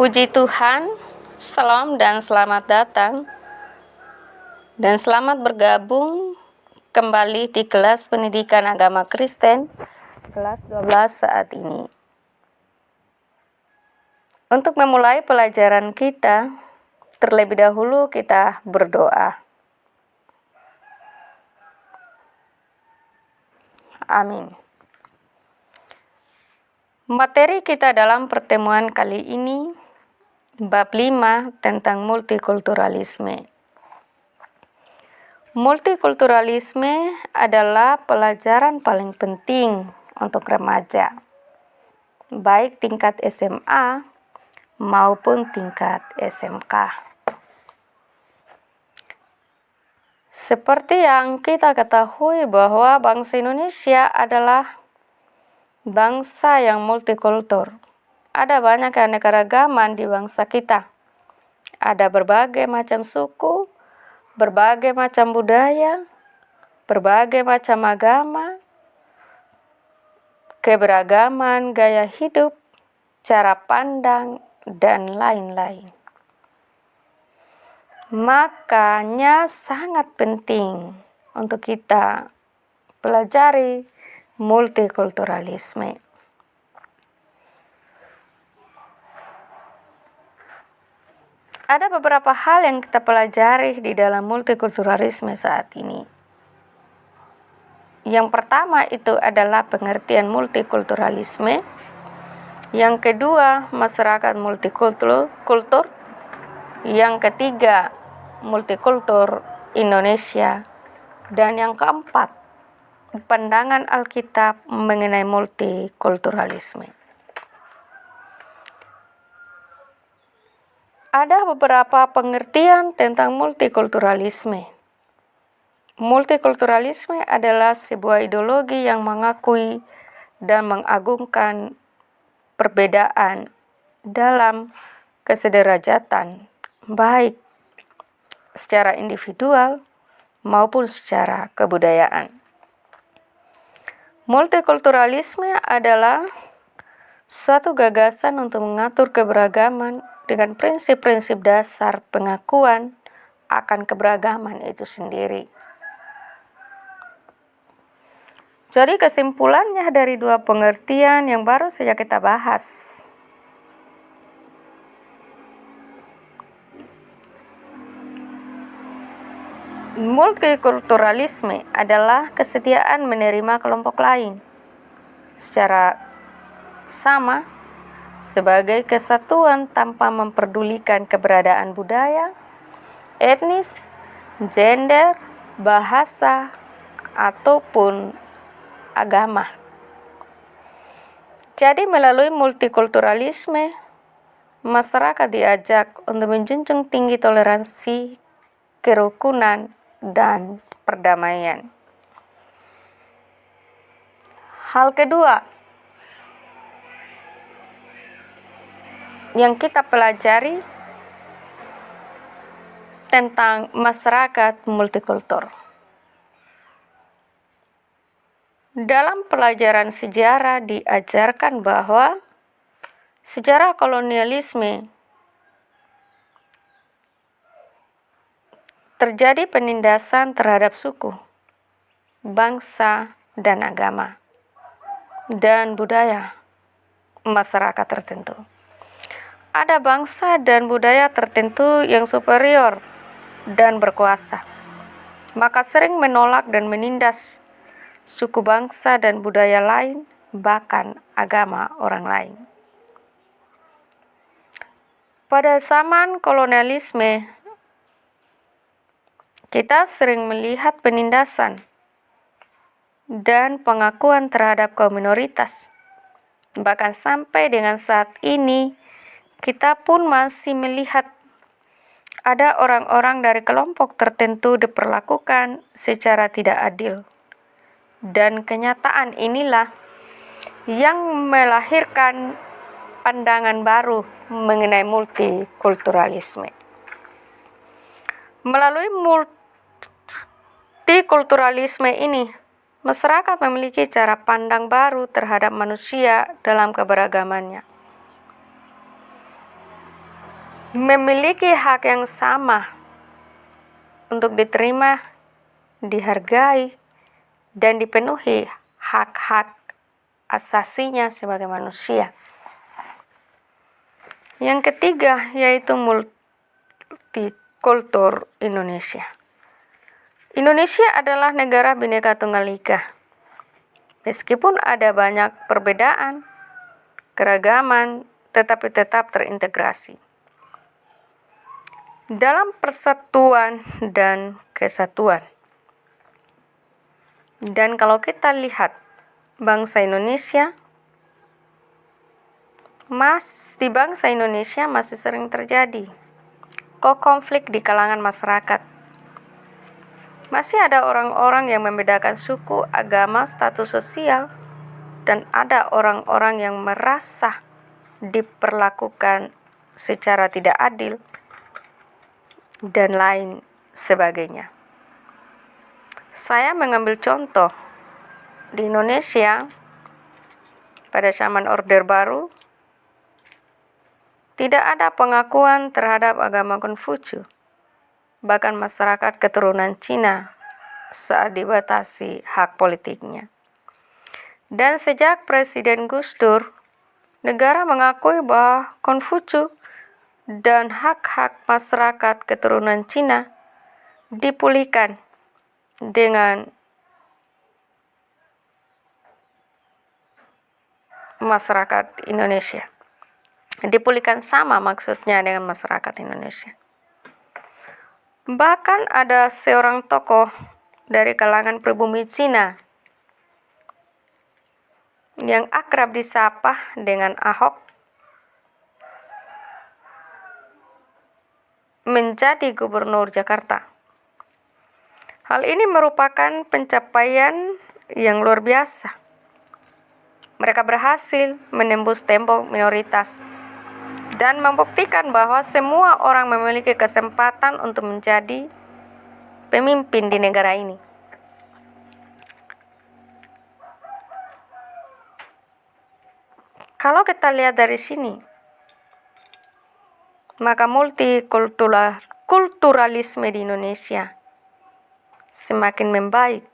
Puji Tuhan, salam dan selamat datang, dan selamat bergabung kembali di kelas pendidikan agama Kristen, kelas 12 saat ini. Untuk memulai pelajaran kita, terlebih dahulu kita berdoa. Amin. Materi kita dalam pertemuan kali ini, bab 5 tentang multikulturalisme. Multikulturalisme adalah pelajaran paling penting untuk remaja, baik tingkat SMA maupun tingkat SMK. Seperti yang kita ketahui bahwa bangsa Indonesia adalah bangsa yang multikultur. Ada banyak keanekaragaman di bangsa kita. Ada berbagai macam suku, berbagai macam budaya, berbagai macam agama, keberagaman gaya hidup, cara pandang, dan lain-lain. Makanya sangat penting untuk kita pelajari multikulturalisme. Ada beberapa hal yang kita pelajari di dalam multikulturalisme saat ini. Yang pertama itu adalah pengertian multikulturalisme. Yang kedua, masyarakat multikultur. Yang ketiga, multikultur Indonesia. Dan yang keempat, pandangan Alkitab mengenai multikulturalisme. Ada beberapa pengertian tentang multikulturalisme. Multikulturalisme adalah sebuah ideologi yang mengakui dan mengagungkan perbedaan dalam kesederajatan, baik secara individual maupun secara kebudayaan. Multikulturalisme adalah suatu gagasan untuk mengatur keberagaman dengan prinsip-prinsip dasar pengakuan akan keberagaman itu sendiri. Jadi kesimpulannya dari dua pengertian yang baru saja kita bahas. Multikulturalisme adalah kesediaan menerima kelompok lain secara sama sebagai kesatuan tanpa memperdulikan keberadaan budaya, etnis, gender, bahasa, ataupun agama. Jadi melalui multikulturalisme, masyarakat diajak untuk menjunjung tinggi toleransi, kerukunan, dan perdamaian. Hal kedua yang kita pelajari tentang masyarakat multikultur. Dalam pelajaran sejarah diajarkan bahwa sejarah kolonialisme terjadi penindasan terhadap suku, bangsa, dan agama, dan budaya masyarakat tertentu. Ada bangsa dan budaya tertentu yang superior dan berkuasa, maka sering menolak dan menindas suku bangsa dan budaya lain, bahkan agama orang lain. Pada zaman kolonialisme, kita sering melihat penindasan dan pengakuan terhadap kaum minoritas. Bahkan sampai dengan saat ini, kita pun masih melihat ada orang-orang dari kelompok tertentu diperlakukan secara tidak adil. Dan kenyataan inilah yang melahirkan pandangan baru mengenai multikulturalisme. Melalui multikulturalisme ini, masyarakat memiliki cara pandang baru terhadap manusia dalam keberagamannya. memiliki hak yang sama untuk diterima, dihargai, dan dipenuhi hak-hak asasinya sebagai manusia. Yang ketiga yaitu multikultur Indonesia. Indonesia adalah negara Bhinneka Tunggal Ika. Meskipun ada banyak perbedaan, keragaman, tetapi tetap terintegrasi dalam persatuan dan kesatuan. Dan kalau kita lihat bangsa Indonesia, di bangsa Indonesia masih sering terjadi konflik di kalangan masyarakat. Masih ada orang-orang yang membedakan suku, agama, status sosial, dan ada orang-orang yang merasa diperlakukan secara tidak adil, dan lain sebagainya. Saya mengambil contoh di Indonesia pada zaman Orde Baru, tidak ada pengakuan terhadap agama Konfusius. Bahkan masyarakat keturunan Cina saat dibatasi hak politiknya. Dan sejak Presiden Gus Dur, negara mengakui bahwa Konfusius dan hak-hak masyarakat keturunan Cina dipulihkan dengan masyarakat Indonesia. Dipulihkan sama maksudnya dengan masyarakat Indonesia. Bahkan ada seorang tokoh dari kalangan pribumi Cina yang akrab disapa dengan Ahok menjadi gubernur Jakarta. Hal ini merupakan pencapaian yang luar biasa. Mereka berhasil menembus tembok minoritas dan membuktikan bahwa semua orang memiliki kesempatan untuk menjadi pemimpin di negara ini. Kalau kita lihat dari sini, maka multikulturalisme di Indonesia semakin membaik.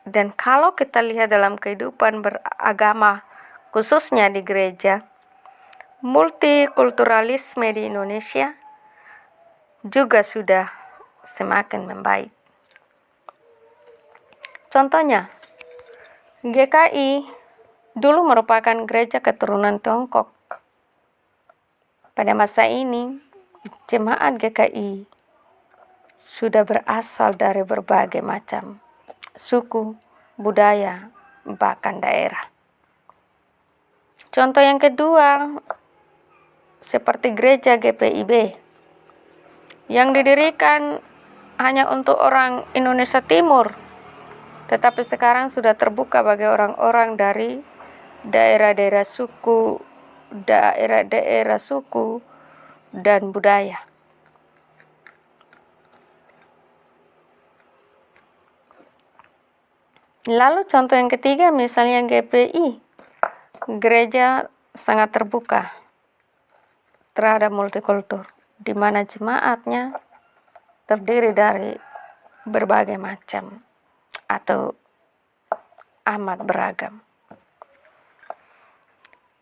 Dan kalau kita lihat dalam kehidupan beragama, khususnya di gereja, multikulturalisme di Indonesia juga sudah semakin membaik. Contohnya, GKI dulu merupakan gereja keturunan Tiongkok. Pada masa ini, jemaat GKI sudah berasal dari berbagai macam suku, budaya, bahkan daerah. Contoh yang kedua, seperti gereja GPIB yang didirikan hanya untuk orang Indonesia Timur, tetapi sekarang sudah terbuka bagi orang-orang dari daerah-daerah suku dan budaya. Lalu contoh yang ketiga, misalnya GPI, gereja sangat terbuka terhadap multikultur, di mana jemaatnya terdiri dari berbagai macam atau amat beragam.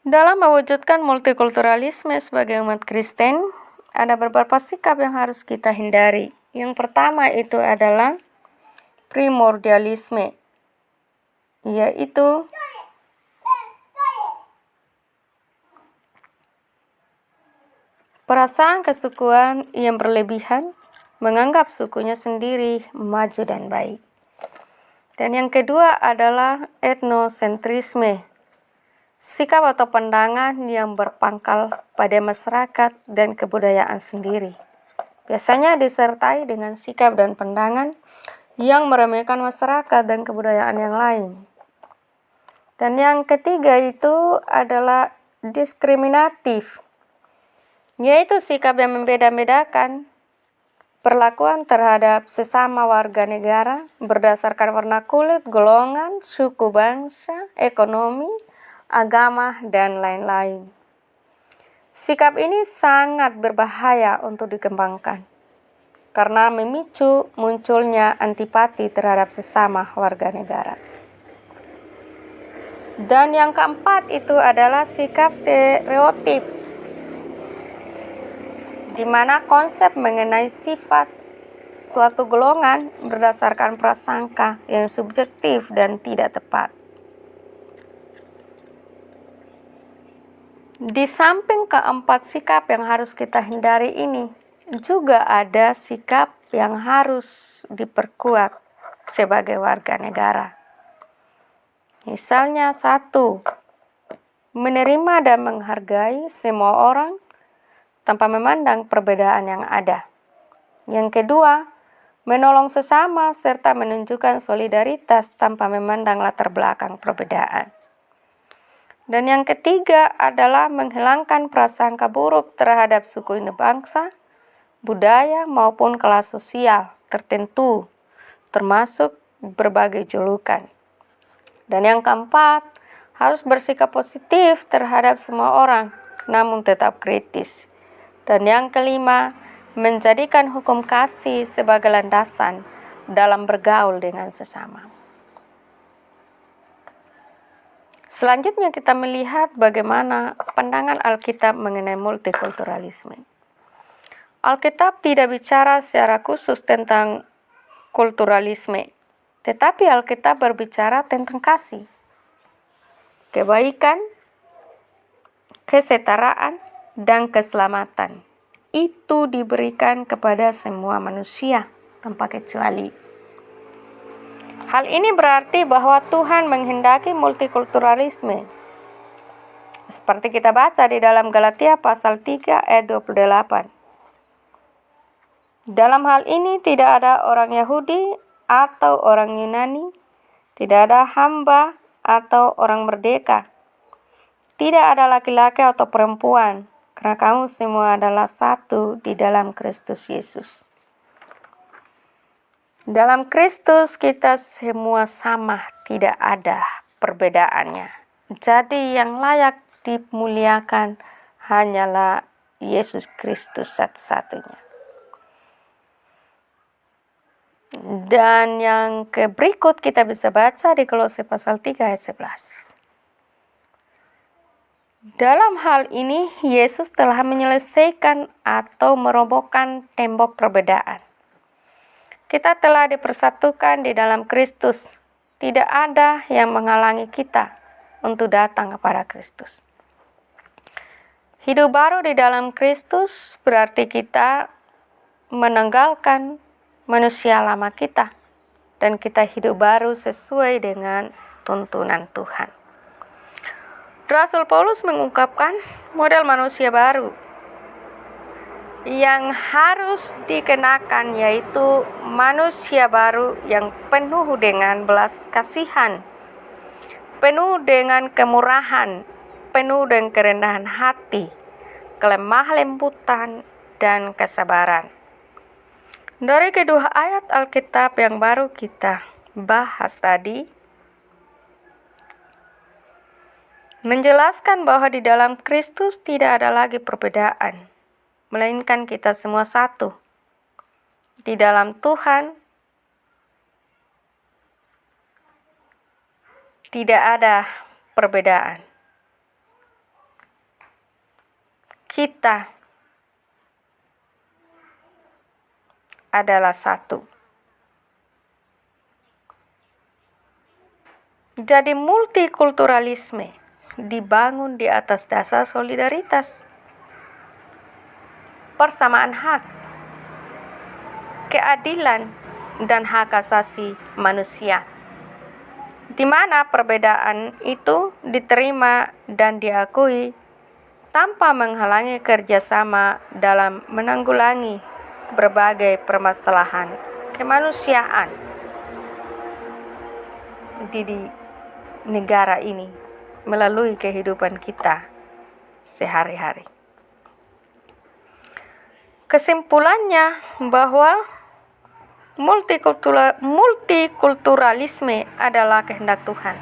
Dalam mewujudkan multikulturalisme sebagai umat Kristen, ada beberapa sikap yang harus kita hindari. Yang pertama itu adalah primordialisme, yaitu perasaan kesukuan yang berlebihan, menganggap sukunya sendiri maju dan baik. Dan yang kedua adalah etnosentrisme, sikap atau pandangan yang berpangkal pada masyarakat dan kebudayaan sendiri. Biasanya disertai dengan sikap dan pandangan yang meremehkan masyarakat dan kebudayaan yang lain. Dan yang ketiga itu adalah diskriminatif, yaitu sikap yang membeda-bedakan perlakuan terhadap sesama warga negara berdasarkan warna kulit, golongan, suku bangsa, ekonomi, agama, dan lain-lain. Sikap ini sangat berbahaya untuk dikembangkan karena memicu munculnya antipati terhadap sesama warga negara. Dan yang keempat itu adalah sikap stereotip, di mana konsep mengenai sifat suatu golongan berdasarkan prasangka yang subjektif dan tidak tepat. Di samping keempat sikap yang harus kita hindari ini, juga ada sikap yang harus diperkuat sebagai warga negara. Misalnya 1, menerima dan menghargai semua orang tanpa memandang perbedaan yang ada. Yang kedua, menolong sesama serta menunjukkan solidaritas tanpa memandang latar belakang perbedaan. Dan yang ketiga adalah menghilangkan prasangka buruk terhadap suku ini bangsa, budaya maupun kelas sosial tertentu, termasuk berbagai julukan. Dan yang keempat, harus bersikap positif terhadap semua orang, namun tetap kritis. Dan yang kelima, menjadikan hukum kasih sebagai landasan dalam bergaul dengan sesama. Selanjutnya kita melihat bagaimana pandangan Alkitab mengenai multikulturalisme. Alkitab tidak bicara secara khusus tentang kulturalisme, tetapi Alkitab berbicara tentang kasih, kebaikan, kesetaraan, dan keselamatan. Itu diberikan kepada semua manusia tanpa kecuali. Hal ini berarti bahwa Tuhan menghendaki multikulturalisme. Seperti kita baca di dalam Galatia pasal 3 ayat 28. Dalam hal ini tidak ada orang Yahudi atau orang Yunani, tidak ada hamba atau orang merdeka, tidak ada laki-laki atau perempuan, karena kamu semua adalah satu di dalam Kristus Yesus. Dalam Kristus kita semua sama, tidak ada perbedaannya. Jadi yang layak dimuliakan hanyalah Yesus Kristus satu-satunya. Dan yang berikut kita bisa baca di Kolose pasal 3 ayat 11. Dalam hal ini, Yesus telah menyelesaikan atau merobohkan tembok perbedaan. Kita telah dipersatukan di dalam Kristus. Tidak ada yang menghalangi kita untuk datang kepada Kristus. Hidup baru di dalam Kristus berarti kita menanggalkan manusia lama kita dan kita hidup baru sesuai dengan tuntunan Tuhan. Rasul Paulus mengungkapkan model manusia baru yang harus dikenakan, yaitu manusia baru yang penuh dengan belas kasihan, penuh dengan kemurahan, penuh dengan kerendahan hati, kelemah lembutan, dan kesabaran. Dari kedua ayat Alkitab yang baru kita bahas tadi, menjelaskan bahwa di dalam Kristus tidak ada lagi perbedaan, melainkan kita semua satu. Di dalam Tuhan tidak ada perbedaan. Kita adalah satu. Jadi multikulturalisme dibangun di atas dasar solidaritas, persamaan hak, keadilan, dan hak asasi manusia, di mana perbedaan itu diterima dan diakui tanpa menghalangi kerjasama dalam menanggulangi berbagai permasalahan kemanusiaan di negara ini melalui kehidupan kita sehari-hari. Kesimpulannya bahwa multikulturalisme adalah kehendak Tuhan.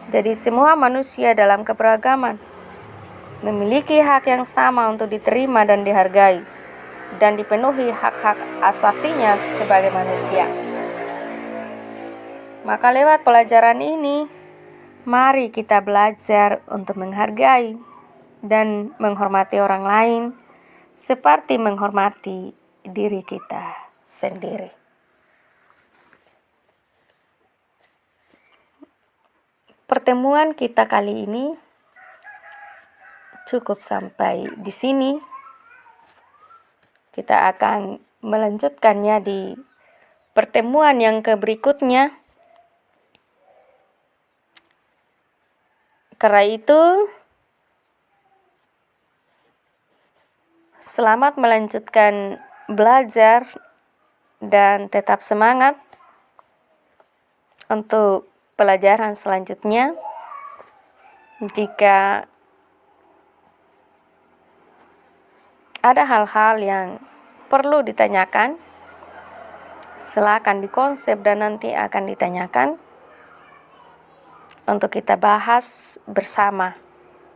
Jadi semua manusia dalam keberagaman memiliki hak yang sama untuk diterima dan dihargai, dan dipenuhi hak-hak asasinya sebagai manusia. Maka lewat pelajaran ini, mari kita belajar untuk menghargai dan menghormati orang lain seperti menghormati diri kita sendiri. Pertemuan kita kali ini cukup sampai di sini. Kita akan melanjutkannya di pertemuan yang berikutnya. Karena itu, selamat melanjutkan belajar dan tetap semangat untuk pelajaran selanjutnya. Jika ada hal-hal yang perlu ditanyakan, silakan dikonsep dan nanti akan ditanyakan untuk kita bahas bersama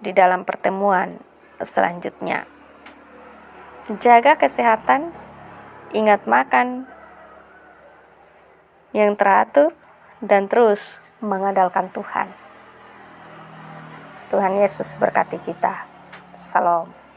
di dalam pertemuan selanjutnya. Jaga kesehatan, ingat makan yang teratur, dan terus mengandalkan Tuhan. Tuhan Yesus berkati kita. Salam.